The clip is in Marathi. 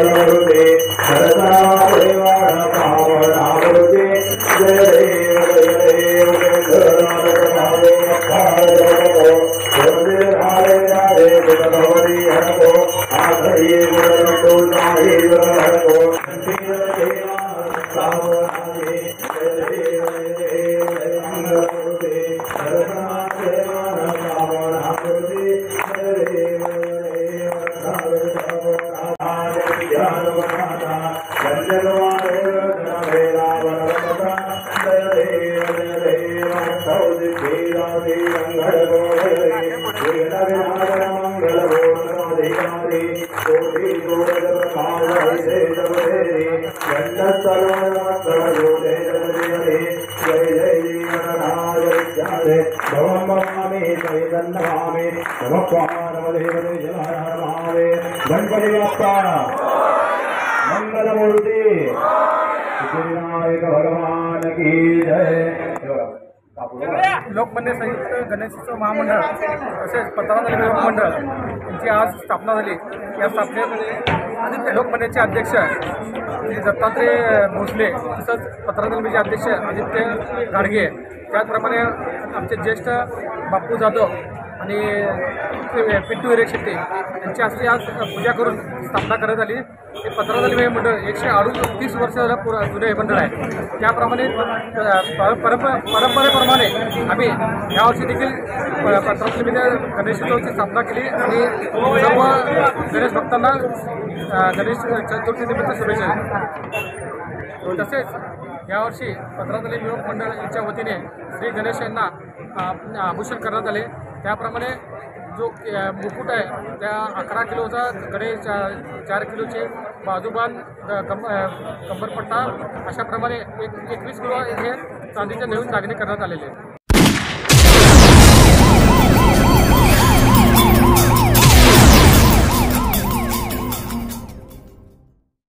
मंगलमूर्ते सरसरादेवाण पावनामूर्ते जय देव राधे राधे भगवती हरको आधये गुरु नाहि हरको सावधाने जय देव मंगलमूर्ते सरसरादेवाण पावनामूर्ते जय देव गणपति बाप्पा मंगलमूर्ति विनायक भगवान की जय। लोकमान्य संयुक्त गणेशोत्सव महामंडळ तसेच 15 योग मंडळ यांची आज स्थापना झाली। या स्थापनेत आदित्य लोकमान्याचे अध्यक्ष श्री दत्तात्रय भोसले तसंच 15 अध्यक्ष आदित्य गाडगे त्याचप्रमाणे आमचे ज्येष्ठ बापू जाधव आणि पिंटू हिरे शेट्टी यांच्या हस्ते आज पूजा करून स्थापना करण्यात आली। हे 15 मंडळ 138 वर्ष जुने हे मंडळ आहे। त्याप्रमाणे परंपरेप्रमाणे आम्ही यावर्षी देखील 15 गणेशोत्सवाची स्थापना केली आणि सर्व गणेश भक्तांना गणेश चतुर्थीनिमित्त शुभेच्छा। तसेच यावर्षी 15 युवक मंडळ यांच्या वतीने श्री गणेश यांना आभूषण करण्यात आले। त्याप्रमाणे जो मुकुट आहे त्या 11 किलोचा गणेश 4 किलोचे बाजूबान कंबरपट्टा अशाप्रमाणे 21 किलो हे चांदीचे नवीन दागिने करण्यात आलेले आहेत।